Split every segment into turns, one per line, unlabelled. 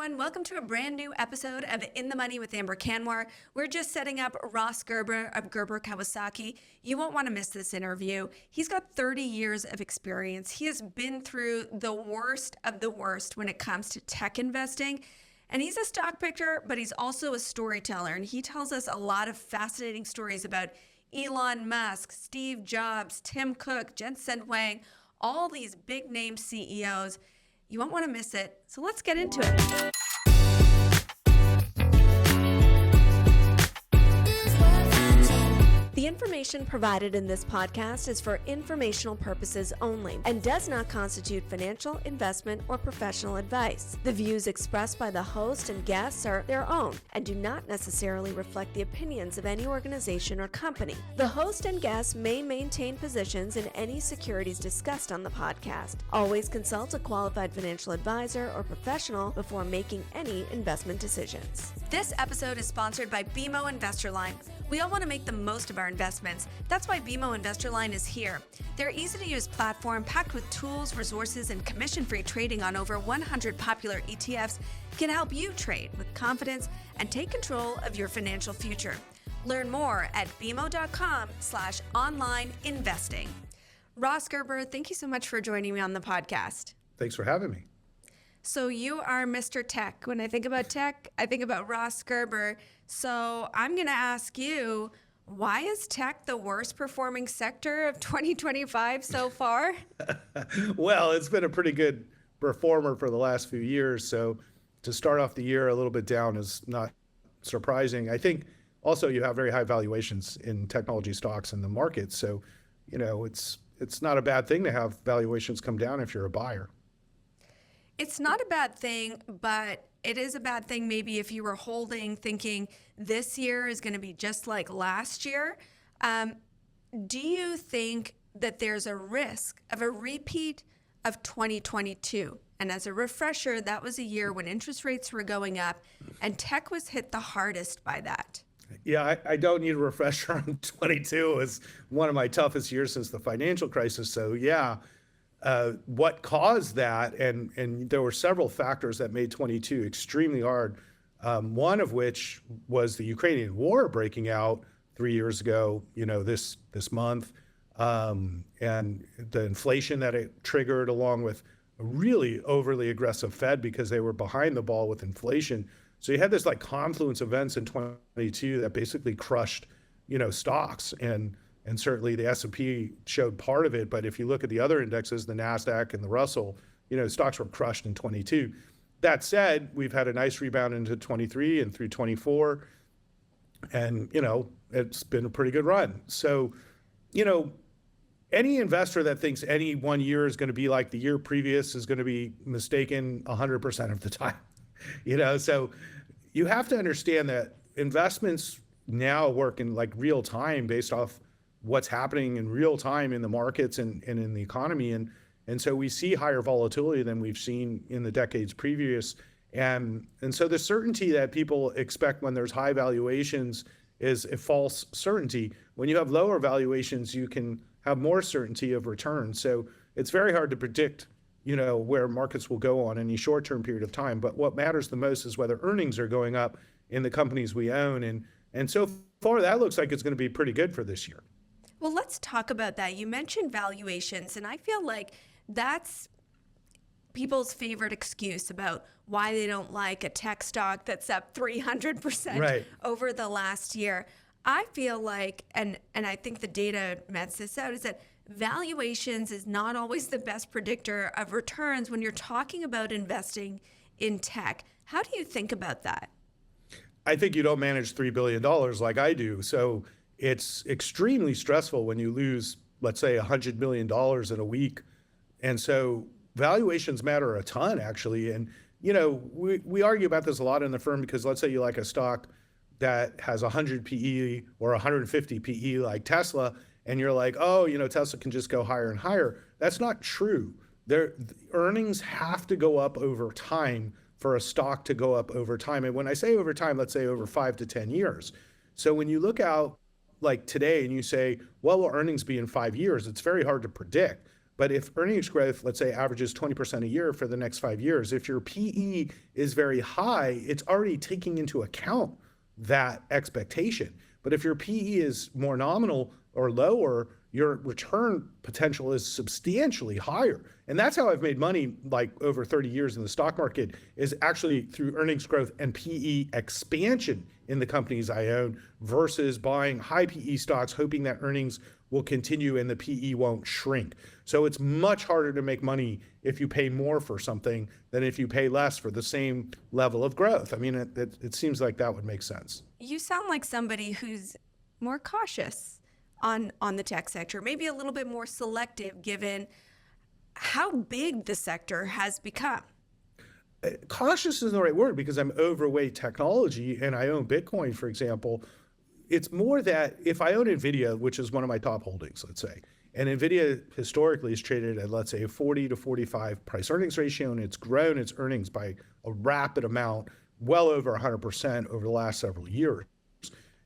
everyone. Welcome to a brand new episode of In the Money with Amber Canwar. We're just setting up Ross Gerber of Gerber Kawasaki. You won't want to miss this interview. He's got 30 years of experience. He has been through the worst of the worst when it comes to tech investing. And he's a stock picker, but he's also a storyteller. And he tells us a lot of fascinating stories about Elon Musk, Steve Jobs, Tim Cook, Jensen Huang, all these big name CEOs. You won't want to miss it. So let's get into it. The information provided in this podcast is for informational purposes only and does not constitute financial, investment, or professional advice. The views expressed by the host and guests are their own and do not necessarily reflect the opinions of any organization or company. The host and guests may maintain positions in any securities discussed on the podcast. Always consult a qualified financial advisor or professional before making any investment decisions. This episode is sponsored by BMO Investor Line. We all want to make the most of our investments. That's why BMO Investor Line is here. Their easy-to-use platform, packed with tools, resources, and commission-free trading on over 100 popular ETFs, can help you trade with confidence and take control of your financial future. Learn more at bmo.com/online investing. Ross Gerber, thank you so much for joining me on the podcast.
Thanks for having me.
So you are Mr. Tech. When I think about tech, I think about Ross Gerber. So I'm going to ask you, why is tech the worst performing sector of 2025 so far?
Well, it's been a pretty good performer for the last few years. So to start off the year a little bit down is not surprising. I think also you have very high valuations in technology stocks in the market. So, it's not a bad thing to have valuations come down if you're a buyer.
It's not a bad thing, but it is a bad thing maybe if you were holding thinking this year is going to be just like last year. Do you think that there's a risk of a repeat of 2022? And as a refresher, that was a year when interest rates were going up and tech was hit the hardest by that.
Yeah, I don't need a refresher on 22. It was one of my toughest years since the financial crisis. So yeah. What caused that, and there were several factors that made 22 extremely hard, one of which was the Ukrainian war breaking out 3 years ago, this month, and the inflation that it triggered, along with a really overly aggressive Fed because they were behind the ball with inflation. So you had this confluence of events in 22 that basically crushed, stocks, and certainly the S&P showed part of it. But if you look at the other indexes, the NASDAQ and the Russell, stocks were crushed in 22. That said, we've had a nice rebound into 23 and through 24. And, it's been a pretty good run. So, any investor that thinks any one year is going to be like the year previous is going to be mistaken 100% of the time. So you have to understand that investments now work in real time based off what's happening in real time in the markets and in the economy. And so we see higher volatility than we've seen in the decades previous. And so the certainty that people expect when there's high valuations is a false certainty. When you have lower valuations, you can have more certainty of return. So it's very hard to predict, where markets will go on any short-term period of time. But what matters the most is whether earnings are going up in the companies we own. And so far, that looks like it's going to be pretty good for this year.
Well, let's talk about that. You mentioned valuations, and I feel like that's people's favorite excuse about why they don't like a tech stock that's up 300% over the last year. I feel like, and I think the data mets this out, is that valuations is not always the best predictor of returns when you're talking about investing in tech. How do you think about that?
I think you don't manage $3 billion like I do. So it's extremely stressful when you lose, let's say, $100 million in a week. And so valuations matter a ton, actually. And, we argue about this a lot in the firm because let's say you like a stock that has 100 PE or 150 PE like Tesla, and you're like, oh, Tesla can just go higher and higher. That's not true. The earnings have to go up over time for a stock to go up over time. And when I say over time, let's say over 5 to 10 years. So when you look out like today and you say, what will earnings be in 5 years? It's very hard to predict. But if earnings growth, let's say, averages 20% a year for the next 5 years, if your PE is very high, it's already taking into account that expectation. But if your PE is more nominal or lower, your return potential is substantially higher. And that's how I've made money like over 30 years in the stock market, is actually through earnings growth and PE expansion in the companies I own versus buying high PE stocks, hoping that earnings will continue and the PE won't shrink. So it's much harder to make money if you pay more for something than if you pay less for the same level of growth. I mean, it seems like that would make sense.
You sound like somebody who's more cautious on the tech sector, maybe a little bit more selective given how big the sector has become.
Cautious isn't the right word because I'm overweight technology and I own Bitcoin, for example. It's more that if I own Nvidia, which is one of my top holdings, let's say, and Nvidia historically is traded at, let's say, a 40 to 45 price earnings ratio, and it's grown its earnings by a rapid amount, well over 100% over the last several years.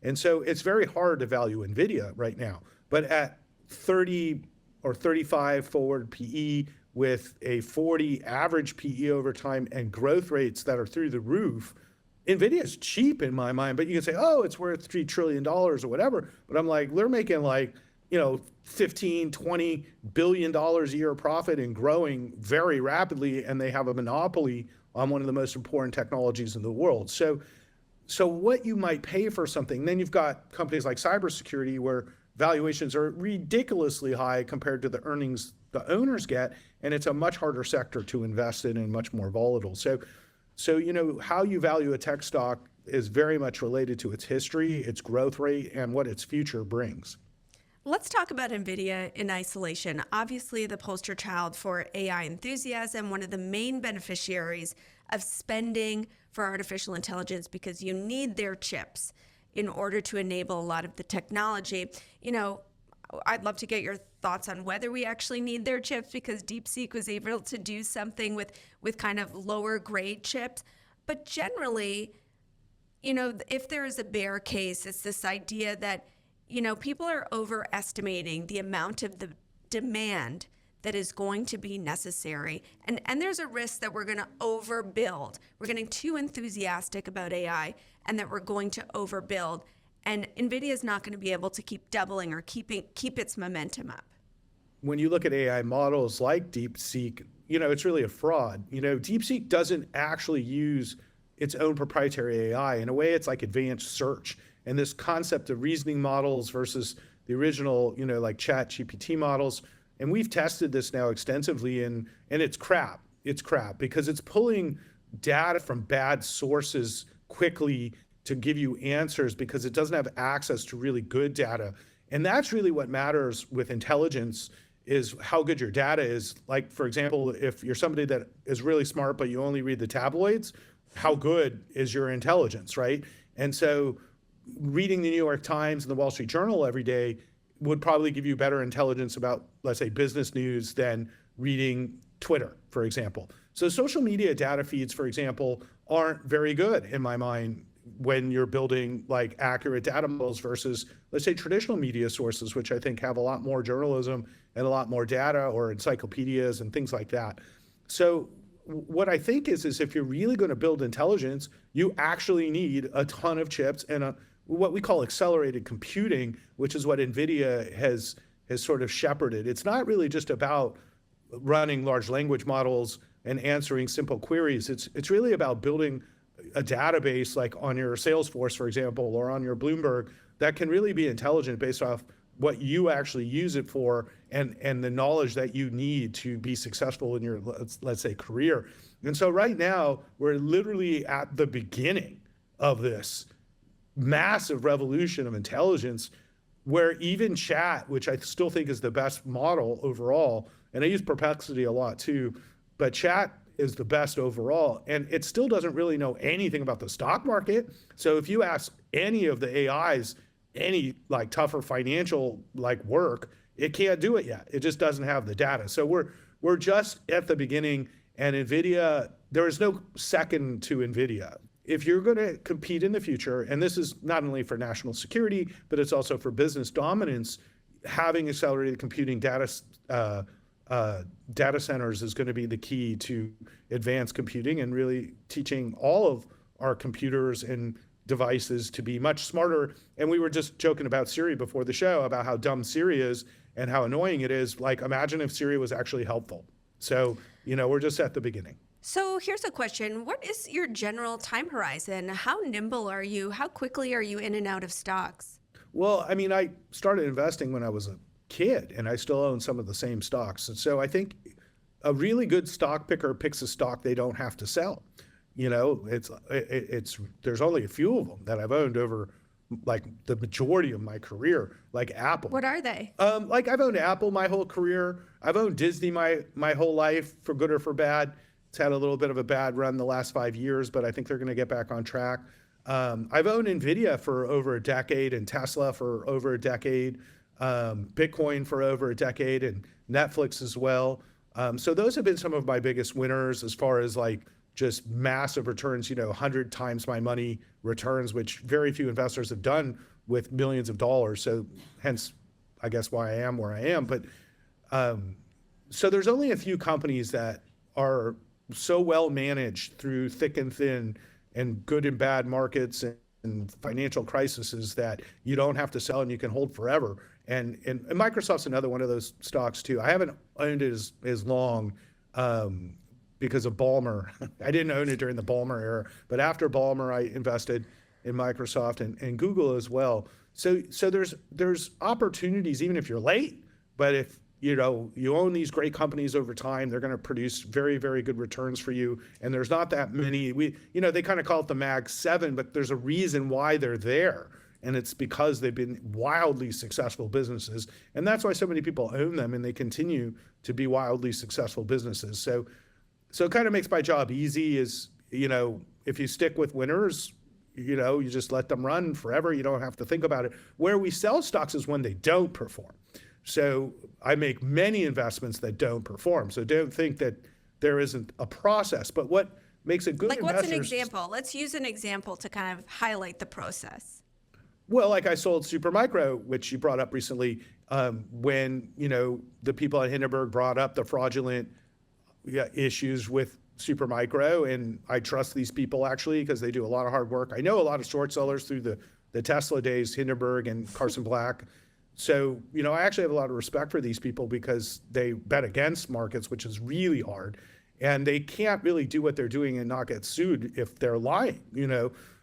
And so it's very hard to value Nvidia right now. But at 30 or 35 forward PE with a 40 average PE over time and growth rates that are through the roof, Nvidia is cheap in my mind, but you can say, oh, it's worth $3 trillion or whatever. But I'm like, they're making like, 15, $20 billion a year profit and growing very rapidly. And they have a monopoly on one of the most important technologies in the world. So what you might pay for something, then you've got companies like cybersecurity where valuations are ridiculously high compared to the earnings the owners get. And it's a much harder sector to invest in and much more volatile. So how you value a tech stock is very much related to its history, its growth rate, and what its future brings.
Let's talk about Nvidia in isolation. Obviously, the poster child for AI enthusiasm, one of the main beneficiaries of spending for artificial intelligence because you need their chips in order to enable a lot of the technology. I'd love to get your thoughts on whether we actually need their chips because DeepSeek was able to do something with kind of lower grade chips. But generally, if there is a bear case, it's this idea that, people are overestimating the amount of the demand that is going to be necessary. And there's a risk that we're going to overbuild. We're getting too enthusiastic about AI and that we're going to overbuild. And Nvidia is not going to be able to keep doubling or keep its momentum up.
When you look at AI models like DeepSeek, it's really a fraud. DeepSeek doesn't actually use its own proprietary AI. In a way, it's like advanced search. And this concept of reasoning models versus the original, like ChatGPT models. And we've tested this now extensively, and it's crap. It's crap because it's pulling data from bad sources quickly to give you answers because it doesn't have access to really good data. And that's really what matters with intelligence, is how good your data is. Like, for example, if you're somebody that is really smart, but you only read the tabloids, how good is your intelligence, right? And so reading the New York Times and the Wall Street Journal every day would probably give you better intelligence about, let's say, business news than reading Twitter, for example. So social media data feeds, for example, aren't very good in my mind when you're building like accurate data models versus, let's say, traditional media sources, which I think have a lot more journalism and a lot more data, or encyclopedias and things like that. So what I think is if you're really going to build intelligence, you actually need a ton of chips and what we call accelerated computing, which is what Nvidia has sort of shepherded. It's not really just about running large language models and answering simple queries. It's really about building a database like on your Salesforce, for example, or on your Bloomberg that can really be intelligent based off what you actually use it for and the knowledge that you need to be successful in your, let's say, career. And so right now, we're literally at the beginning of this massive revolution of intelligence where even chat, which I still think is the best model overall, and I use Perplexity a lot too, but chat is the best overall, and it still doesn't really know anything about the stock market. So if you ask any of the AIs any like tougher financial like work, it can't do it yet. It just doesn't have the data. So we're just at the beginning, and Nvidia, there is no second to Nvidia. If you're going to compete in the future, and this is not only for national security, but it's also for business dominance, having accelerated computing data data centers is going to be the key to advanced computing and really teaching all of our computers and devices to be much smarter. And we were just joking about Siri before the show about how dumb Siri is and how annoying it is. Like, imagine if Siri was actually helpful. So, we're just at the beginning.
So here's a question. What is your general time horizon? How nimble are you? How quickly are you in and out of stocks?
Well, I started investing when I was a kid, and I still own some of the same stocks. And so I think a really good stock picker picks a stock they don't have to sell. It's there's only a few of them that I've owned over like the majority of my career, like Apple.
What are they?
Like I've owned Apple my whole career. I've owned Disney my whole life, for good or for bad. It's had a little bit of a bad run the last 5 years, but I think they're going to get back on track. I've owned Nvidia for over a decade, and Tesla for over a decade, Bitcoin for over a decade, and Netflix as well. So those have been some of my biggest winners as far as like just massive returns, 100 times my money returns, which very few investors have done with millions of dollars. So hence, I guess why I am where I am. But so there's only a few companies that are so well managed through thick and thin and good and bad markets and financial crises that you don't have to sell and you can hold forever. And Microsoft's another one of those stocks too. I haven't owned it as long because of Ballmer. I didn't own it during the Ballmer era, but after Ballmer, I invested in Microsoft and Google as well. So there's opportunities even if you're late, but if you own these great companies over time, they're going to produce very, very good returns for you. And there's not that many. They kind of call it the Mag 7, but there's a reason why they're there. And it's because they've been wildly successful businesses. And that's why so many people own them, and they continue to be wildly successful businesses. So it kind of makes my job easy is, if you stick with winners, you just let them run forever. You don't have to think about it. Where we sell stocks is when they don't perform. So I make many investments that don't perform. So don't think that there isn't a process. But what makes a good investor...
What's an example? Let's use an example to kind of highlight the process.
Well, like I sold Supermicro, which you brought up recently, when, the people at Hindenburg brought up the fraudulent issues with Supermicro. And I trust these people actually because they do a lot of hard work. I know a lot of short sellers through the Tesla days, Hindenburg and Carson Black. So, I actually have a lot of respect for these people because they bet against markets, which is really hard. And they can't really do what they're doing and not get sued if they're lying,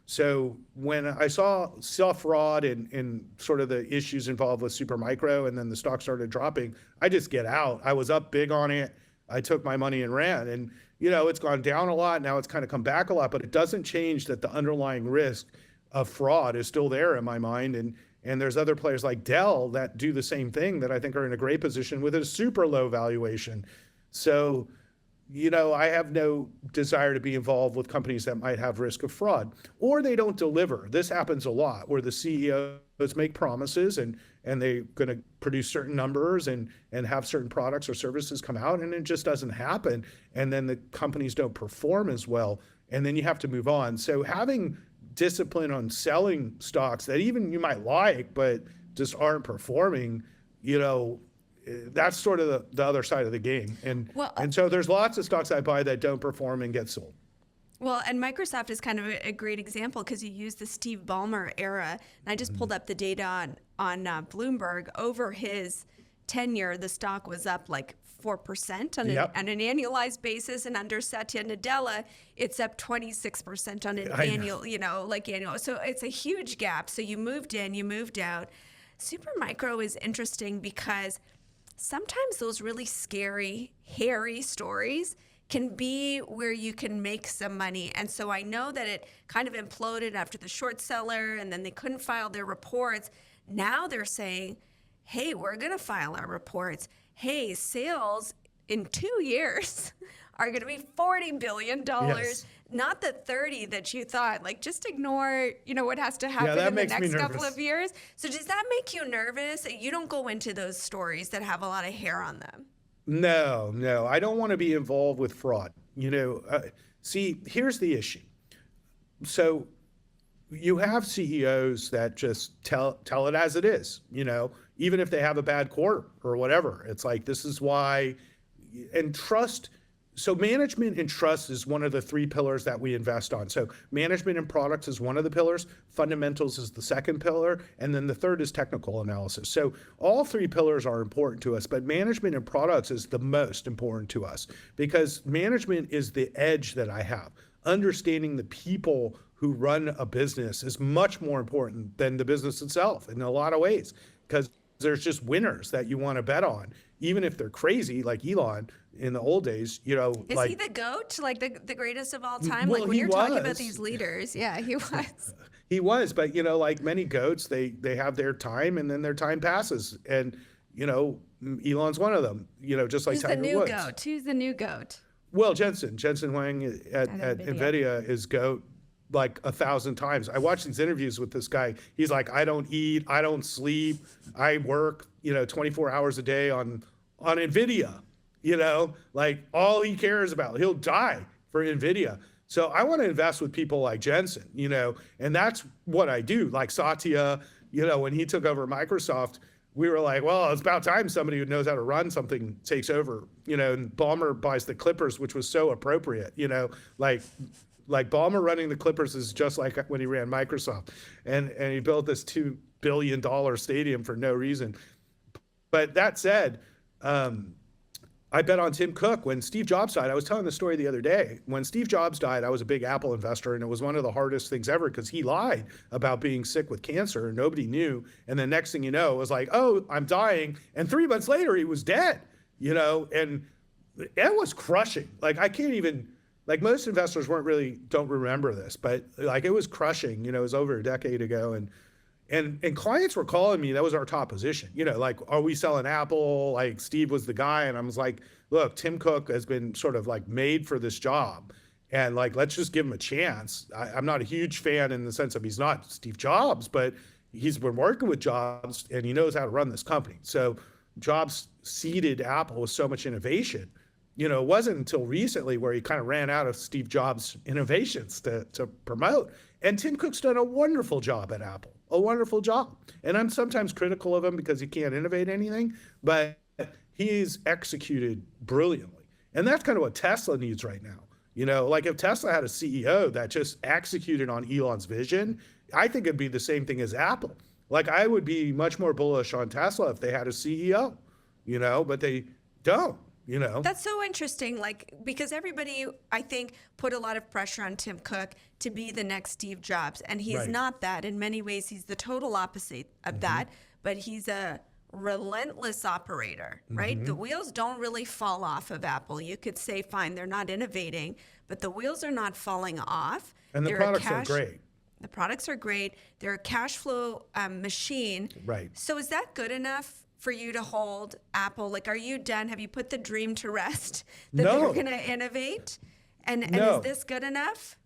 So when I saw fraud and sort of the issues involved with Supermicro and then the stock started dropping, I just get out. I was up big on it. I took my money and ran. And, it's gone down a lot. Now it's kind of come back a lot, but it doesn't change that the underlying risk of fraud is still there in my mind. And there's other players like Dell that do the same thing that I think are in a great position with a super low valuation. So, I have no desire to be involved with companies that might have risk of fraud or they don't deliver. This happens a lot where the CEOs make promises and they're going to produce certain numbers and have certain products or services come out and it just doesn't happen. And then the companies don't perform as well. And then you have to move on. So having discipline on selling stocks that even you might like, but just aren't performing, that's sort of the other side of the game. And so there's lots of stocks I buy that don't perform and get sold.
Well, and Microsoft is kind of a great example because you used the Steve Ballmer era. And I just pulled up the data on Bloomberg. Over his tenure, the stock was up like 4% on an annualized basis, and under Satya Nadella, it's up 26% on an annual. So it's a huge gap. So you moved in, you moved out. Supermicro is interesting because sometimes those really scary, hairy stories can be where you can make some money. And so I know that it kind of imploded after the short seller, and then they couldn't file their reports. Now they're saying, hey, we're going to file our reports. Hey, sales in 2 years are going to be $40 billion,
Yes.
not the 30 that you thought. Like, just ignore, what has to happen in the next couple of years. So does that make you nervous? You don't go into those stories that have a lot of hair on them.
No, I don't want to be involved with fraud. See, here's the issue. So you have CEOs that just tell it as it is, even if they have a bad quarter or whatever. It's like, this is why and trust. So management and trust is one of the three pillars that we invest on. So management and products is one of the pillars, fundamentals is the second pillar, and then the third is technical analysis. So all three pillars are important to us, but management and products is the most important to us because management is the edge that I have. Understanding the people who run a business is much more important than the business itself in a lot of ways, because there's just winners that you want to bet on, even if they're crazy like Elon in the old days,
Is he the GOAT, like the greatest of all time?
Well,
like when you're
he
talking about
was.
these leaders, yeah, he was.
He was, but like many goats, they have their time and then their time passes. And, Elon's one of them, just like
Who's the
Tiger
new
Woods.
GOAT? Who's the new GOAT?
Well, Jensen Huang at Nvidia is GOAT like 1,000 times. I watched these interviews with this guy. He's like, I don't eat, I don't sleep, I work, 24 hours a day on Nvidia, like all he cares about. He'll die for Nvidia. So I want to invest with people like Jensen, and that's what I do. Like Satya, when he took over Microsoft, we were like, well, it's about time somebody who knows how to run something takes over, and Ballmer buys the Clippers, which was so appropriate, like Ballmer running the Clippers is just like when he ran Microsoft, and he built this $2 billion stadium for no reason. But that said, I bet on Tim Cook. When Steve Jobs died, I was telling the story the other day. When Steve Jobs died, I was a big Apple investor, and it was one of the hardest things ever because he lied about being sick with cancer and nobody knew. And the next thing you know, it was like, oh, I'm dying. And 3 months later, he was dead, and it was crushing. Like, I can't even, like most investors don't remember this, but like it was crushing, it was over a decade ago. And clients were calling me, that was our top position, like, are we selling Apple? Like Steve was the guy. And I was like, look, Tim Cook has been sort of like made for this job. And like, let's just give him a chance. I'm not a huge fan in the sense of he's not Steve Jobs, but he's been working with Jobs and he knows how to run this company. So Jobs seeded Apple with so much innovation. It wasn't until recently where he kind of ran out of Steve Jobs' innovations to promote. And Tim Cook's done a wonderful job at Apple, a wonderful job. And I'm sometimes critical of him because he can't innovate anything, but he's executed brilliantly. And that's kind of what Tesla needs right now. Like if Tesla had a CEO that just executed on Elon's vision, I think it'd be the same thing as Apple. Like I would be much more bullish on Tesla if they had a CEO, but they don't.
That's so interesting, because everybody, I think, put a lot of pressure on Tim Cook to be the next Steve Jobs. And he's not that. In many ways, he's the total opposite of that. But he's a relentless operator, right? The wheels don't really fall off of Apple. You could say, fine, they're not innovating, but the wheels are not falling off.
And the products are great.
The products are great. They're a cash flow machine.
Right.
So is that good enough for you to hold Apple? Like, are you done? Have you put the dream to rest that they're going to innovate? And is this good enough?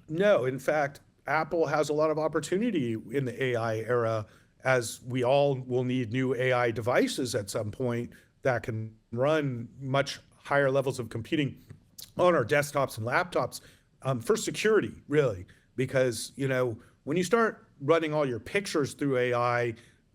No. In fact, Apple has a lot of opportunity in the AI era, as we all will need new AI devices at some point that can run much higher levels of computing on our desktops and laptops for security, really. Because, when you start running all your pictures through AI,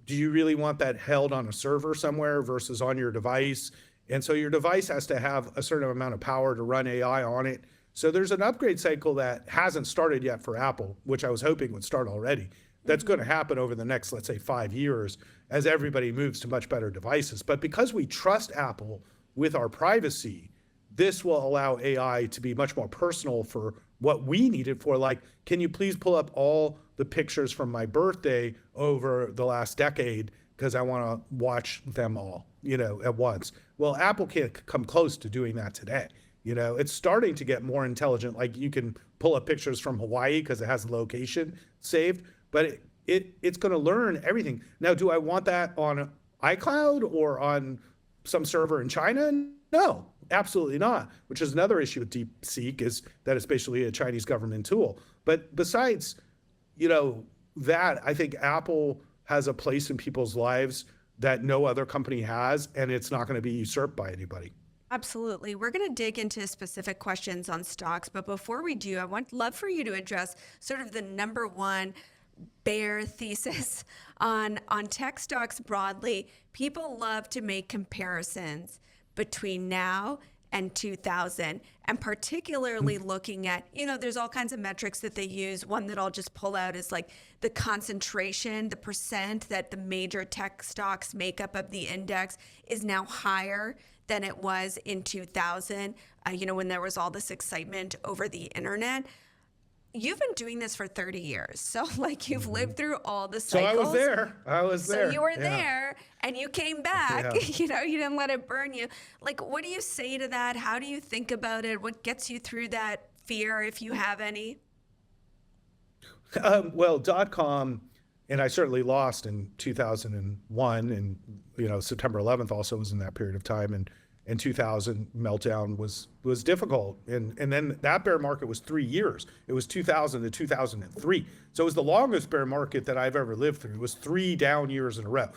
do you really want that held on a server somewhere versus on your device? And so your device has to have a certain amount of power to run AI on it. So there's an upgrade cycle that hasn't started yet for Apple, which I was hoping would start already. That's going to happen over the next, let's say, 5 years as everybody moves to much better devices. But because we trust Apple with our privacy, this will allow AI to be much more personal for what we need it for. Like, can you please pull up all the pictures from my birthday over the last decade because I want to watch them all, at once. Well, Apple can't come close to doing that today. It's starting to get more intelligent. Like you can pull up pictures from Hawaii because it has the location saved, but it's going to learn everything. Now, do I want that on iCloud or on some server in China? No, absolutely not, which is another issue with DeepSeek, is that it's basically a Chinese government tool. But besides, that, I think Apple has a place in people's lives that no other company has, and it's not going to be usurped by anybody.
Absolutely. We're going to dig into specific questions on stocks, but before we do, love for you to address sort of the number one bear thesis on tech stocks broadly. People love to make comparisons between now and 2000, and particularly looking at, there's all kinds of metrics that they use. One that I'll just pull out is like the concentration, the percent that the major tech stocks make up of the index is now higher than it was in 2000, when there was all this excitement over the internet. You've been doing this for 30 years. So like you've lived through all the cycles.
So I was there.
So you were there and you came back,
Yeah.
you didn't let it burn you. Like, what do you say to that? How do you think about it? What gets you through that fear, if you have any?
Well, .com, and I certainly lost in 2001, and September 11th also was in that period of time, and 2000 meltdown was difficult, and then that bear market was 3 years. It was 2000 to 2003, so it was the longest bear market that I've ever lived through. It was 3 down years in a row.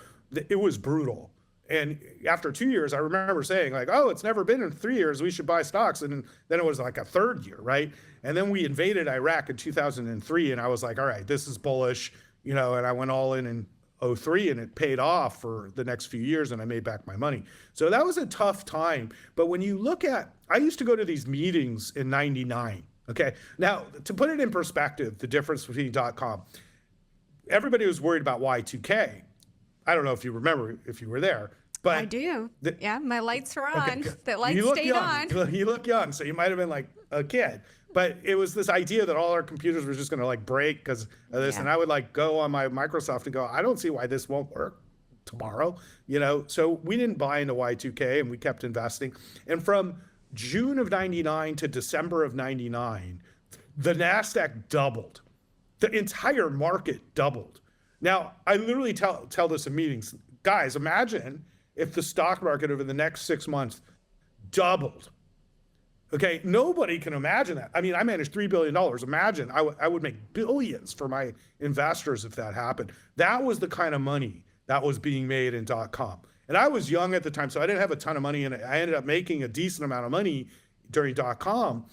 It was brutal. And after 2 years, I remember saying like, oh, it's never been in 3 years, we should buy stocks. And then it was like a third year, right? And then we invaded Iraq in 2003, and I was like, all right, this is bullish, and I went all in 2003, and it paid off for the next few years, and I made back my money. So that was a tough time. But when you look at, I used to go to these meetings in 99, okay? Now, to put it in perspective, the difference between .com, everybody was worried about Y2K. I don't know if you remember, if you were there. But
I do. Yeah, my lights were on.
Okay.
The lights stayed on.
You look young, so you might have been like a kid. But it was this idea that all our computers were just going to like break because of this. Yeah. And I would like go on my Microsoft and go, I don't see why this won't work tomorrow. So we didn't buy into Y2K, and we kept investing. And from June of 99 to December of 99, the NASDAQ doubled. The entire market doubled. Now, I literally tell this in meetings, guys, imagine if the stock market over the next 6 months doubled. Okay, nobody can imagine that. I mean, I managed $3 billion. Imagine, I would make billions for my investors if that happened. That was the kind of money that was being made in .com. And I was young at the time, so I didn't have a ton of money, and I ended up making a decent amount of money during .com,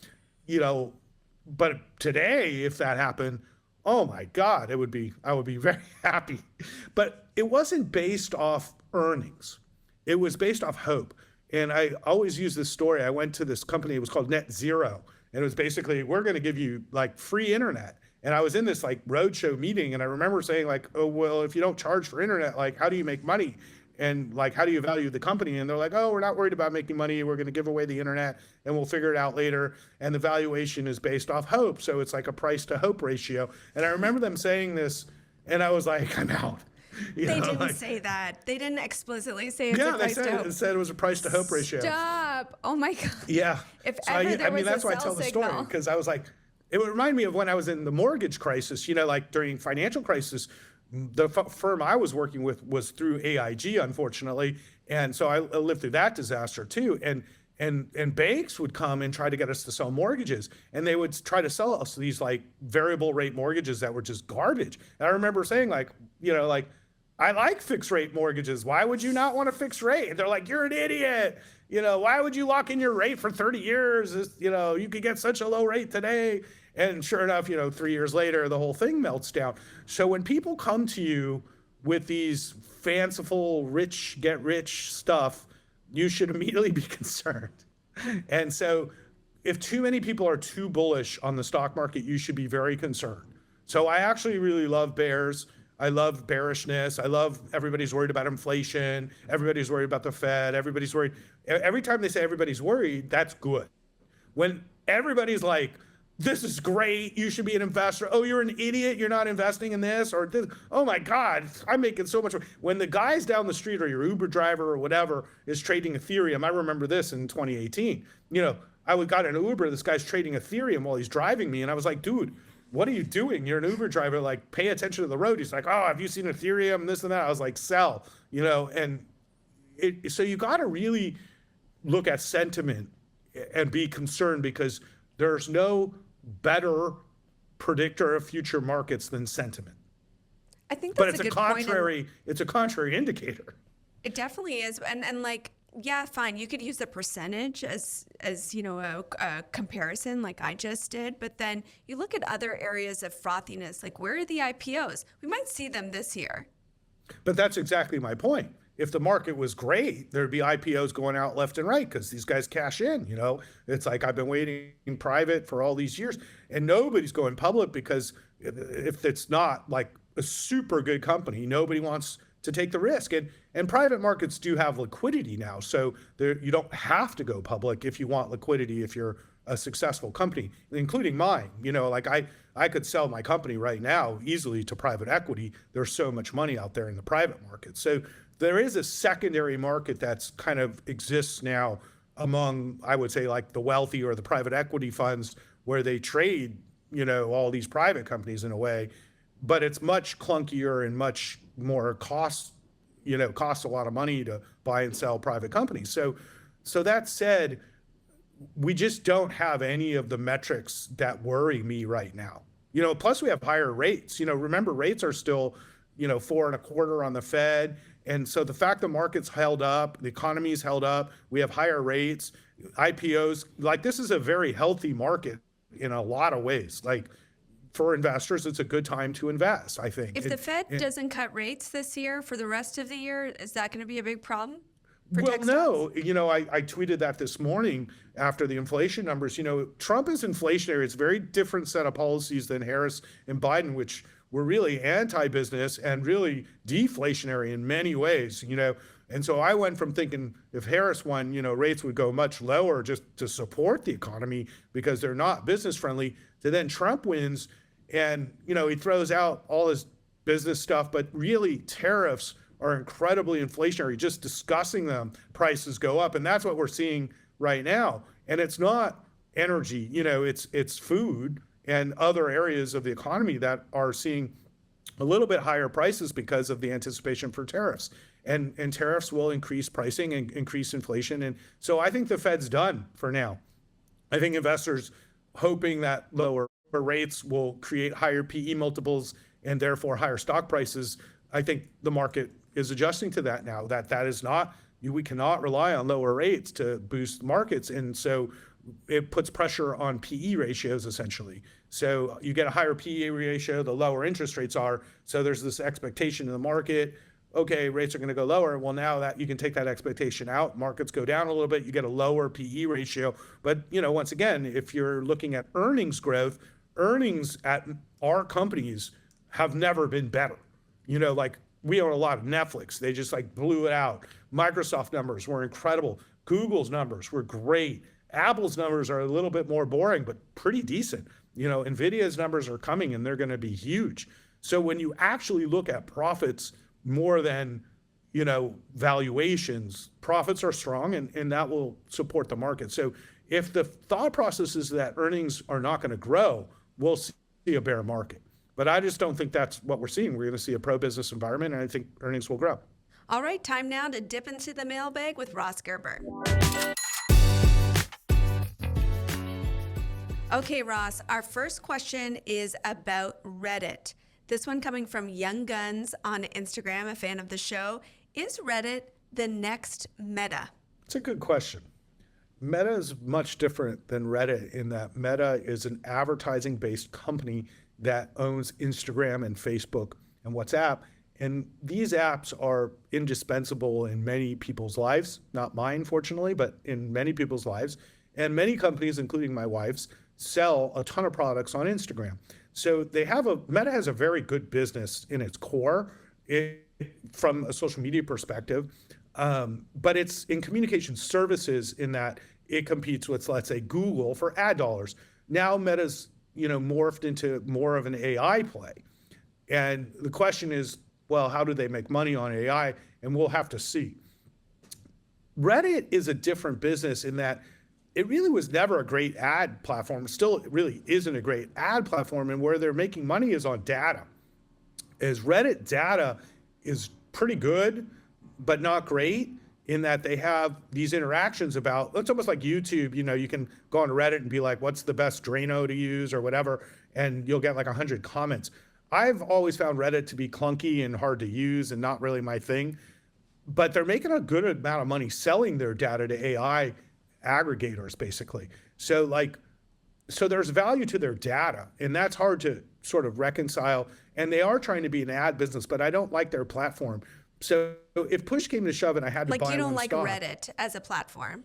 but today, if that happened, oh my God, I would be very happy. But it wasn't based off earnings. It was based off hope. And I always use this story. I went to this company, it was called Net Zero. And it was basically, we're going to give you like free internet. And I was in this like roadshow meeting, and I remember saying like, oh, well, if you don't charge for internet, like, how do you make money? And like, how do you value the company? And they're like, oh, we're not worried about making money. We're going to give away the internet and we'll figure it out later. And the valuation is based off hope. So it's like a price to hope ratio. And I remember them saying this, and I was like, I'm out.
They didn't say that. They didn't explicitly say it's a price to hope.
They said it was a price to hope ratio.
Stop. Oh my God.
Yeah.
If ever there was
that's
a
why I
sell
tell the
signal.
story, because I was like, it would remind me of when I was in the mortgage crisis, like during financial crisis. The firm I was working with was through AIG, unfortunately. And so I lived through that disaster too. And banks would come and try to get us to sell mortgages. And they would try to sell us these like variable rate mortgages that were just garbage. And I remember saying like, I like fixed rate mortgages. Why would you not want a fixed rate? And they're like, you're an idiot. Why would you lock in your rate for 30 years? You could get such a low rate today. And sure enough, 3 years later, the whole thing melts down. So when people come to you with these fanciful, get rich stuff, you should immediately be concerned. And so if too many people are too bullish on the stock market, you should be very concerned. So I actually really love bears. I love bearishness. I love everybody's worried about inflation. Everybody's worried about the Fed. Everybody's worried. Every time they say everybody's worried, that's good. When everybody's like, this is great, you should be an investor. Oh, you're an idiot, you're not investing in this, or this. Oh my God, I'm making so much money. When the guys down the street or your Uber driver or whatever is trading Ethereum, I remember this in 2018. I got an Uber, this guy's trading Ethereum while he's driving me, and I was like, dude, what are you doing? You're an Uber driver, like pay attention to the road. He's like, oh, have you seen Ethereum, this and that? I was like, sell, so you got to really look at sentiment and be concerned, because there's no better predictor of future markets than sentiment.
I think that's
a contrary. It's a contrary indicator.
It definitely is, and like, yeah, fine. You could use the percentage as a comparison, like I just did. But then you look at other areas of frothiness, like where are the IPOs? We might see them this year.
But that's exactly my point. if the market was great, there'd be IPOs going out left and right because these guys cash in, It's like I've been waiting private for all these years and nobody's going public because if it's not like a super good company, nobody wants to take the risk. And private markets do have liquidity now. So you don't have to go public if you want liquidity if you're a successful company, including mine. Like I could sell my company right now easily to private equity. There's so much money out there in the private market. So there is a secondary market that's kind of exists now among, I would say, like the wealthy or the private equity funds where they trade, all these private companies in a way, but it's much clunkier and much more costs a lot of money to buy and sell private companies. So that said, we just don't have any of the metrics that worry me right now. Plus we have higher rates. Remember rates are still, 4.25% on the Fed. And so the fact the market's held up, the economy's held up, we have higher rates, IPOs, like this is a very healthy market in a lot of ways. Like for investors, it's a good time to invest, I think.
If the Fed doesn't cut rates this year for the rest of the year, is that going to be a big problem?
Well, no, I tweeted that this morning after the inflation numbers. Trump is inflationary. It's a very different set of policies than Harris and Biden, which were really anti-business and really deflationary in many ways, And so I went from thinking if Harris won, rates would go much lower just to support the economy because they're not business friendly, to then Trump wins and, he throws out all his business stuff, but really tariffs are incredibly inflationary. Just discussing them, prices go up. And that's what we're seeing right now. And it's not energy, it's food and other areas of the economy that are seeing a little bit higher prices because of the anticipation for tariffs. And tariffs will increase pricing and increase inflation. And so I think the Fed's done for now. I think investors hoping that lower rates will create higher PE multiples and therefore higher stock prices. I think the market is adjusting to that now, that is not, we cannot rely on lower rates to boost markets. And so it puts pressure on PE ratios essentially. So you get a higher PE ratio, the lower interest rates are. So there's this expectation in the market, okay, rates are going to go lower. Well, now that you can take that expectation out, markets go down a little bit, you get a lower PE ratio. But, once again, if you're looking at earnings growth, earnings at our companies have never been better. Like we own a lot of Netflix. They just like blew it out. Microsoft numbers were incredible. Google's numbers were great. Apple's numbers are a little bit more boring, but pretty decent. Nvidia's numbers are coming and they're going to be huge. So when you actually look at profits more than, valuations, profits are strong and that will support the market. So if the thought process is that earnings are not going to grow, we'll see a bear market. But I just don't think that's what we're seeing. We're going to see a pro-business environment, and I think earnings will grow.
All right, time now to dip into the mailbag with Ross Gerber. Okay, Ross, our first question is about Reddit. This one coming from Young Guns on Instagram, a fan of the show. Is Reddit the next Meta?
It's a good question. Meta is much different than Reddit in that Meta is an advertising-based company that owns Instagram and Facebook and WhatsApp. And these apps are indispensable in many people's lives, not mine, fortunately, but in many people's lives. And many companies, including my wife's, sell a ton of products on Instagram. So Meta has a very good business in its core from a social media perspective, but it's in communication services in that it competes with, let's say, Google for ad dollars. Now Meta's morphed into more of an AI play. And the question is, well, how do they make money on AI? And we'll have to see. Reddit is a different business in that it really was never a great ad platform. Still, it really isn't a great ad platform. And where they're making money is on data. As Reddit data is pretty good, but not great in that they have these interactions about, it's almost like YouTube, you can go on Reddit and be like, what's the best Drano to use or whatever, and you'll get like 100 comments. I've always found Reddit to be clunky and hard to use and not really my thing, but they're making a good amount of money selling their data to AI aggregators, basically. So there's value to their data, and that's hard to sort of reconcile. And they are trying to be an ad business, but I don't like their platform. So if push came to shove and I had to
Like
buy
you don't
one
like
stock,
Reddit as a platform.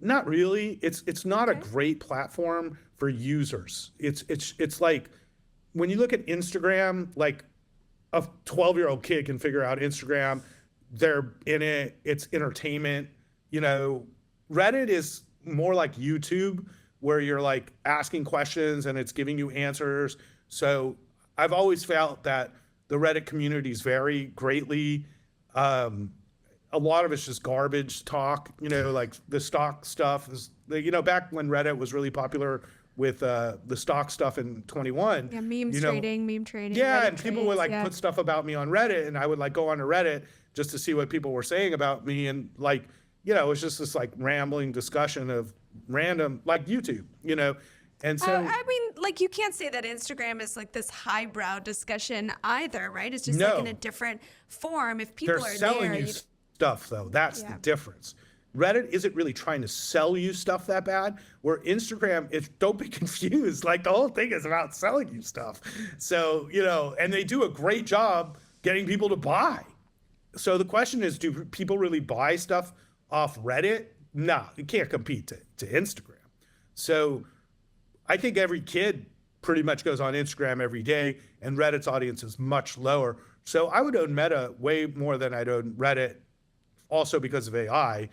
not really. It's not a great platform for users. It's like when you look at Instagram, like a 12-year-old kid can figure out Instagram. They're in it. It's entertainment. You know, Reddit is more like YouTube, where you're like asking questions and it's giving you answers. So I've always felt that the Reddit communities vary greatly. A lot of it's just garbage talk, you know, like the stock stuff is, you know, back when Reddit was really popular with the stock stuff in 21.
Yeah, meme trading.
Yeah,
Reddit
and people would
trades,
like put stuff about me on Reddit, and I would like go onto Reddit just to see what people were saying about me, and like, you know, it was just this like rambling discussion of random, like YouTube, you know. And so
I mean, like you can't say that Instagram is like this highbrow discussion either, right? It's just
No.
like in a different form. If people
they're
are
selling
there,
you stuff though. That's the difference. Reddit isn't really trying to sell you stuff that bad, where Instagram is, don't be confused. Like the whole thing is about selling you stuff. So, you know, and they do a great job getting people to buy. So the question is, do people really buy stuff off Reddit? No, you can't compete to Instagram. So I think every kid pretty much goes on Instagram every day, and Reddit's audience is much lower. So I would own Meta way more than I'd own Reddit, also because of AI.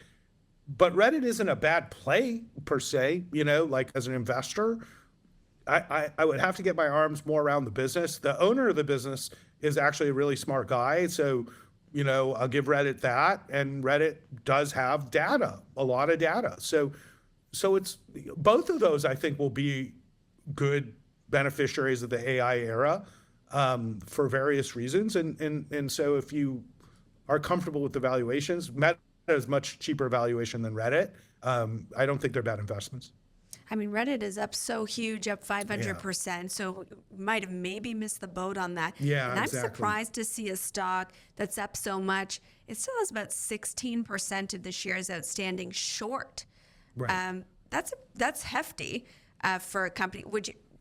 But Reddit isn't a bad play per se, you know, like as an investor. I would have to get my arms more around the business. The owner of the business is actually a really smart guy. So, you know, I'll give Reddit that. And Reddit does have data, a lot of data. So it's both of those, I think, will be good beneficiaries of the AI era for various reasons. And so if you are comfortable with the valuations, Meta is much cheaper valuation than Reddit. I don't think they're bad investments.
I mean, Reddit is up so huge, up 500%. So might have maybe missed the boat on that.
Yeah,
and I'm
exactly.
surprised to see a stock that's up so much. It still has about 16% of the shares outstanding short.
Right.
That's hefty for a company.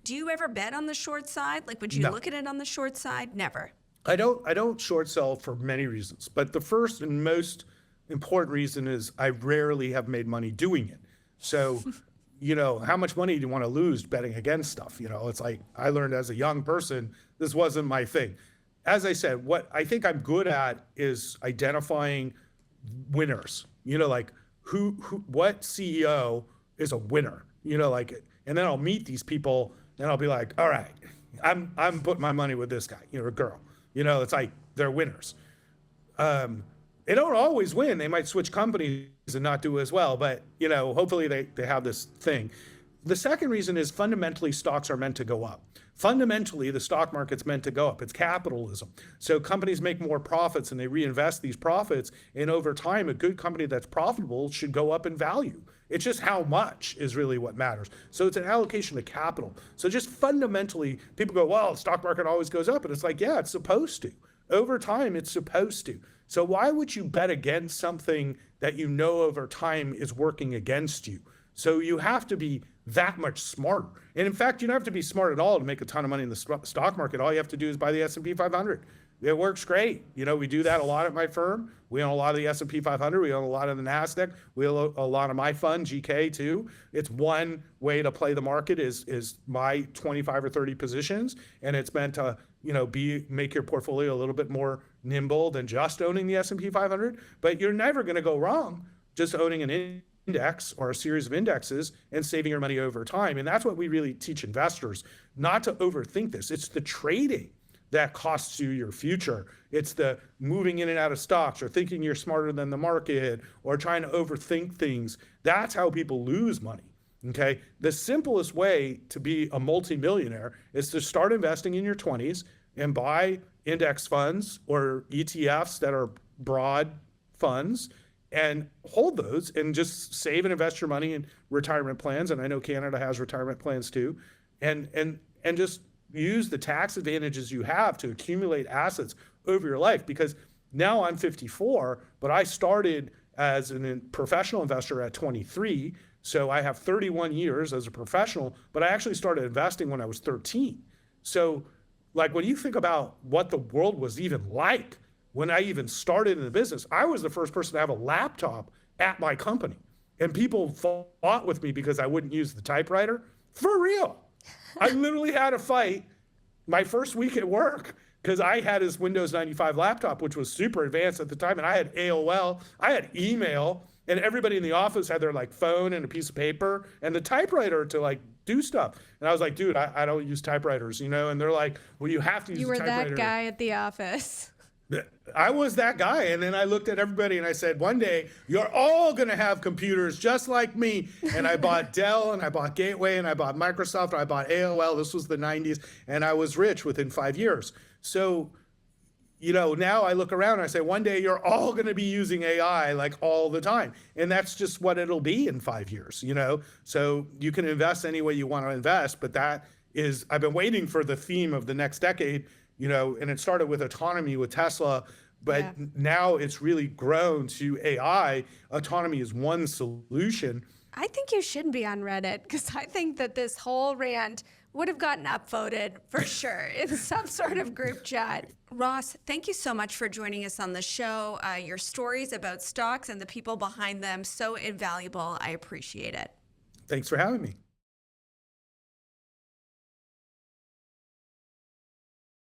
Do you ever bet on the short side? Like, would you
No.
look at it on the short side? Never.
I don't short sell for many reasons, but the first and most important reason is I rarely have made money doing it. So, you know, how much money do you want to lose betting against stuff? You know, it's like I learned as a young person, this wasn't my thing. As I said, what I think I'm good at is identifying winners. You know, like what CEO is a winner? You know, like, and then I'll meet these people and I'll be like, all right, I'm putting my money with this guy, you know, or girl. You know, it's like they're winners. They don't always win. They might switch companies and not do as well, but you know, hopefully they have this thing. The second reason is fundamentally stocks are meant to go up. Fundamentally, the stock market's meant to go up. It's capitalism. So companies make more profits and they reinvest these profits. And over time, a good company that's profitable should go up in value. It's just how much is really what matters. So it's an allocation of capital. So just fundamentally, people go, well, the stock market always goes up. And it's like, yeah, it's supposed to. Over time, it's supposed to. So why would you bet against something that you know over time is working against you? So you have to be that much smarter. And in fact, you don't have to be smart at all to make a ton of money in the stock market. All you have to do is buy the S&P 500. It works great. You know, we do that a lot at my firm. We own a lot of the S&P 500. We own a lot of the NASDAQ. We own a lot of my fund, GK, too. It's one way to play the market is my 25 or 30 positions. And it's meant to, you know, make your portfolio a little bit more nimble than just owning the S&P 500. But you're never going to go wrong just owning an index or a series of indexes and saving your money over time. And that's what we really teach investors, not to overthink this. It's the trading that costs you your future. It's the moving in and out of stocks or thinking you're smarter than the market or trying to overthink things. That's how people lose money. Okay. The simplest way to be a multimillionaire is to start investing in your 20s and buy index funds or ETFs that are broad funds and hold those and just save and invest your money in retirement plans. And I know Canada has retirement plans too. And just use the tax advantages you have to accumulate assets over your life. Because now I'm 54, but I started as a professional investor at 23. So I have 31 years as a professional, but I actually started investing when I was 13. So like when you think about what the world was even like when I even started in the business, I was the first person to have a laptop at my company. And people fought with me because I wouldn't use the typewriter. For real. I literally had a fight my first week at work because I had his Windows 95 laptop, which was super advanced at the time. And I had AOL, I had email, and everybody in the office had their like phone and a piece of paper and the typewriter to like do stuff. And I was like, dude, I don't use typewriters, you know? And they're like, well, you have to use a typewriter.
You were that guy at the office.
I was that guy. And then I looked at everybody and I said, one day you're all going to have computers just like me. And I bought Dell and I bought Gateway and I bought Microsoft and I bought AOL. This was the 90s. And I was rich within 5 years. So, you know, now I look around and I say, one day you're all going to be using AI like all the time. And that's just what it'll be in 5 years, you know? So you can invest any way you want to invest, but that is, I've been waiting for the theme of the next decade, you know, and it started with autonomy with Tesla, but now it's really grown to AI. Autonomy is one solution.
I think you should be on Reddit because I think that this whole rant would have gotten upvoted for sure in some sort of group chat.
Ross, thank you so much for joining us on the show. Your stories about stocks and the people behind them, so invaluable. I appreciate it.
Thanks for having me.